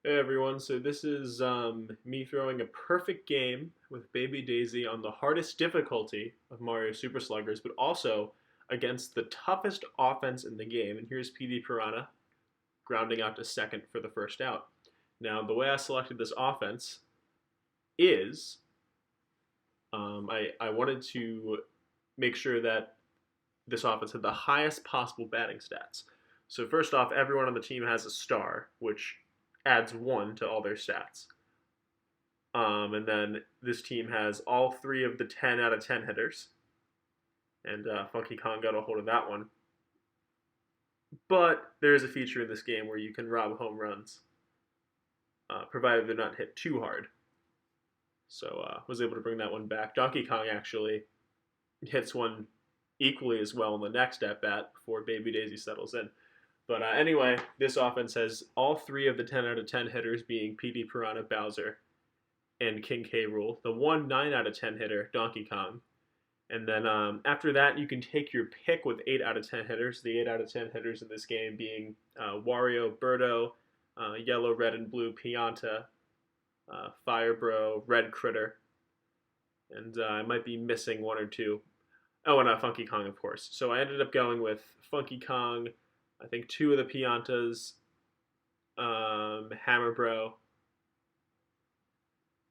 Hey everyone, so this is me throwing a perfect game with Baby Daisy on the hardest difficulty of Mario Super Sluggers, but also against the toughest offense in the game. And here's PD Piranha grounding out to second for the first out. Now, the way I selected this offense is I wanted to make sure that this offense had the highest possible batting stats. So first off, everyone on the team has a star, which adds 1 to all their stats. And then this team has all 3 of the 10 out of 10 hitters. And Funky Kong got a hold of that one. But there is a feature in this game where you can rob home runs, provided they're not hit too hard. So was able to bring that one back. Donkey Kong actually hits one equally as well in the next at bat before Baby Daisy settles in. But anyway, this offense has all 3 of the 10 out of 10 hitters being PD Piranha, Bowser, and King K. Rool. The one 9 out of 10 hitter, Donkey Kong. And then after that, you can take your pick with 8 out of 10 hitters. The 8 out of 10 hitters in this game being Wario, Birdo, Yellow, Red, and Blue, Pianta, Fire Bro, Red Critter, and I might be missing 1 or 2. Oh, and Funky Kong, of course. So I ended up going with Funky Kong, I think 2 of the Piantas, Hammer Bro,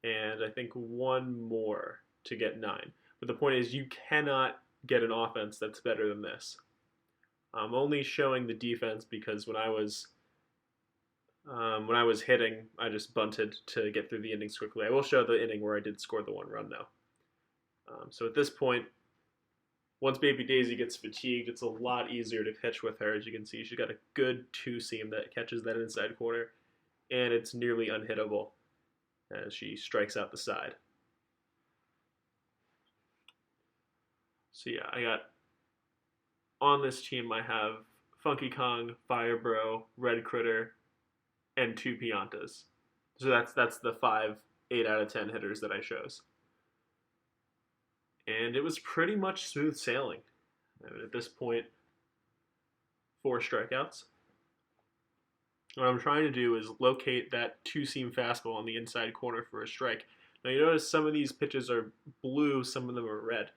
and I think 1 more to get 9. But the point is, you cannot get an offense that's better than this. I'm only showing the defense because when I was hitting, I just bunted to get through the innings quickly. I will show the inning where I did score the 1 run though. So at this point, once Baby Daisy gets fatigued, it's a lot easier to pitch with her. As you can see, she's got a good 2-seam that catches that inside corner, and it's nearly unhittable as she strikes out the side. So yeah, I got on this team I have Funky Kong, Fire Bro, Red Critter, and 2 Piantas. So that's the 5 8 out of 10 hitters that I chose. And it was pretty much smooth sailing. I mean, at this point, 4 strikeouts. What I'm trying to do is locate that 2-seam fastball on the inside corner for a strike. Now you notice some of these pitches are blue, some of them are red.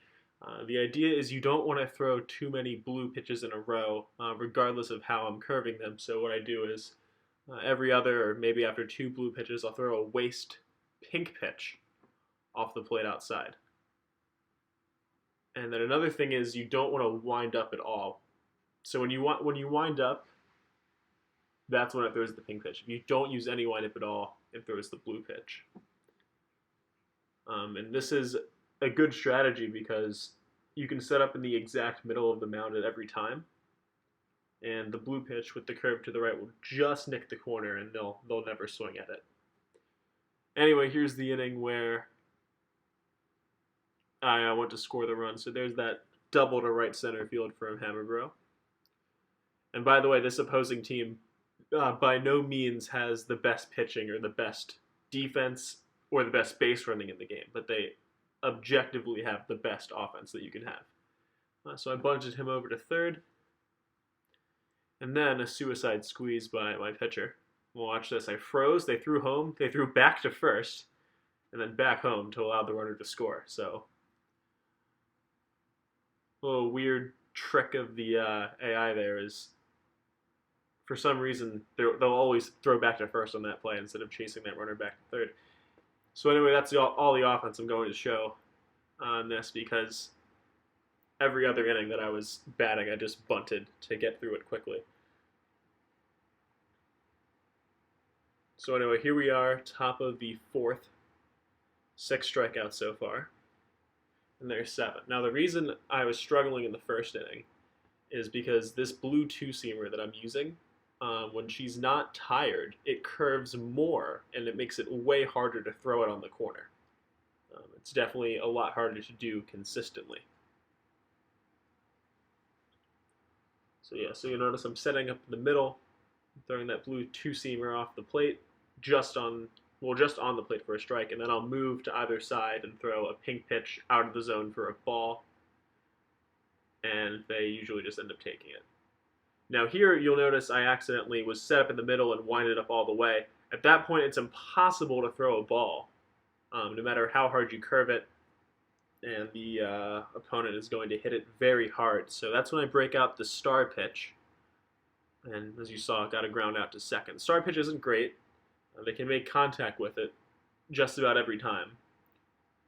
The idea is you don't want to throw too many blue pitches in a row, regardless of how I'm curving them. So what I do is every other, or maybe after 2 blue pitches, I'll throw a waste pink pitch off the plate outside. And then another thing is you don't want to wind up at all. So when you wind up, that's when it throws the pink pitch. If you don't use any wind up at all, it throws the blue pitch. And this is a good strategy because you can set up in the exact middle of the mound at every time, and the blue pitch with the curve to the right will just nick the corner, and they'll never swing at it. Anyway, here's the inning where I want to score the run. So there's that double to right center field from Hammer Bro. And by the way, this opposing team by no means has the best pitching or the best defense or the best base running in the game, but they objectively have the best offense that you can have. So I bunted him over to third, and then a suicide squeeze by my pitcher. Watch this. I froze. They threw home. They threw back to first, and then back home to allow the runner to score. So a little weird trick of the AI there is, for some reason, they'll always throw back to first on that play instead of chasing that runner back to third. So anyway, that's all the offense I'm going to show on this, because every other inning that I was batting, I just bunted to get through it quickly. So anyway, here we are, top of the 4th, 6 strikeouts so far, and there's 7. Now the reason I was struggling in the first inning is because this blue 2-seamer that I'm using, when she's not tired, it curves more, and it makes it way harder to throw it on the corner. It's definitely a lot harder to do consistently. So yeah, so you notice I'm setting up in the middle, throwing that blue 2-seamer off the plate, just on the plate for a strike, and then I'll move to either side and throw a pink pitch out of the zone for a ball, and they usually just end up taking it. Now here you'll notice I accidentally was set up in the middle and winded up all the way. At that point, it's impossible to throw a ball, no matter how hard you curve it, and the opponent is going to hit it very hard. So that's when I break out the star pitch, and as you saw, got a ground out to second. Star pitch isn't great. They can make contact with it just about every time.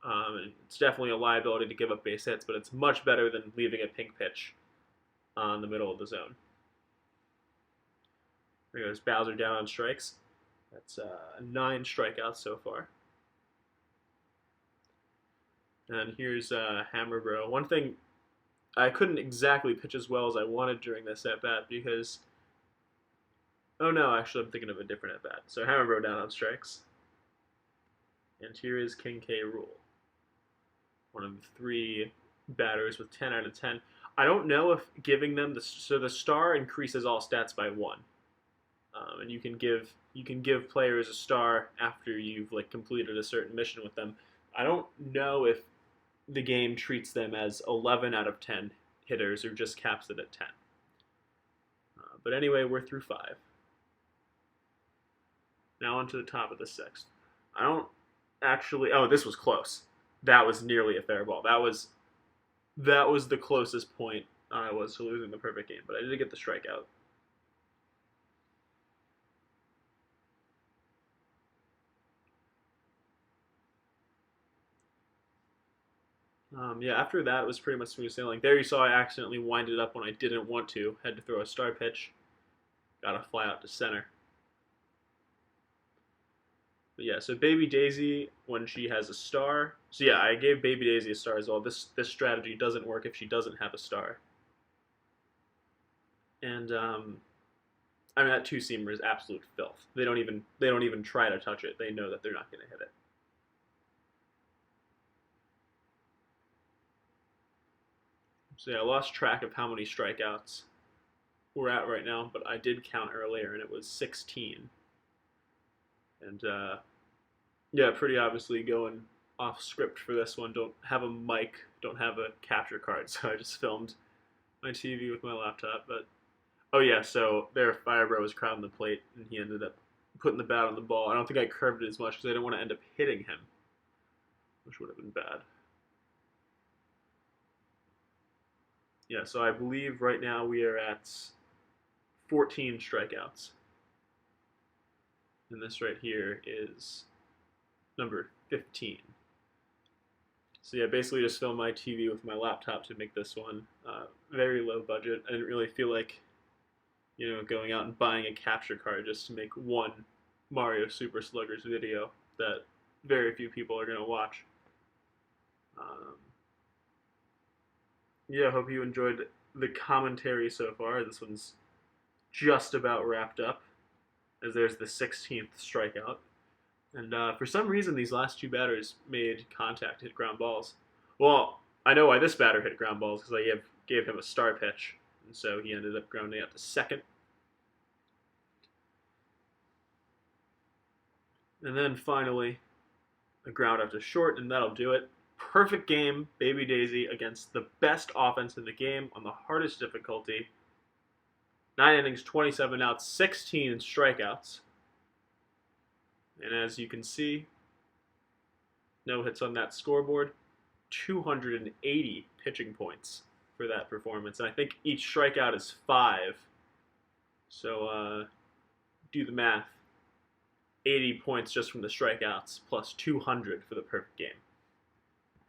And it's definitely a liability to give up base hits, but it's much better than leaving a pink pitch on the middle of the zone. There goes Bowser down on strikes. That's 9 strikeouts so far. And here's Hammer Bro. One thing, I couldn't exactly pitch as well as I wanted during this at-bat because... Oh no, actually I'm thinking of a different at-bat. So Hammer Bro down on strikes. And here is King K. Rool. One of the 3 batters with 10 out of 10. I don't know if giving them the star increases all stats by 1. And you can give players a star after you've completed a certain mission with them. I don't know if the game treats them as 11 out of 10 hitters or just caps it at 10. But anyway, we're through 5. Now on to the top of the 6th. I don't actually... Oh, this was close. That was nearly a fair ball. That was the closest point I was to losing the perfect game, but I did get the strikeout. Yeah, after that, it was pretty much smooth sailing. There you saw I accidentally winded up when I didn't want to. Had to throw a star pitch. Got to fly out to center. But yeah, so Baby Daisy, when she has a star... So yeah, I gave Baby Daisy a star as well. This strategy doesn't work if she doesn't have a star. And, I mean, that two-seamer is absolute filth. They don't even try to touch it. They know that they're not going to hit it. So yeah, I lost track of how many strikeouts we're at right now, but I did count earlier, and it was 16. And yeah, pretty obviously going off script for this one. Don't have a mic, don't have a capture card, so I just filmed my TV with my laptop. But oh yeah, so there Firebro was crowding the plate, and he ended up putting the bat on the ball. I don't think I curved it as much because I didn't want to end up hitting him, which would have been bad. Yeah, so I believe right now we are at 14 strikeouts. And this right here is number 15. So yeah, basically just filmed my TV with my laptop to make this one. Very low budget. I didn't really feel like, going out and buying a capture card just to make one Mario Super Sluggers video that very few people are going to watch. Yeah, I hope you enjoyed the commentary so far. This one's just about wrapped up, as there's the 16th strikeout. And for some reason, these last 2 batters made contact, hit ground balls. Well, I know why this batter hit ground balls, because I gave him a star pitch, and so he ended up grounding out to second. And then finally, a ground out to short, and that'll do it. Perfect game, Baby Daisy, against the best offense in the game on the hardest difficulty. 9 innings, 27 outs, 16 strikeouts. And as you can see, no hits on that scoreboard. 280 pitching points for that performance. And I think each strikeout is 5. So do the math. 80 points just from the strikeouts, plus 200 for the perfect game.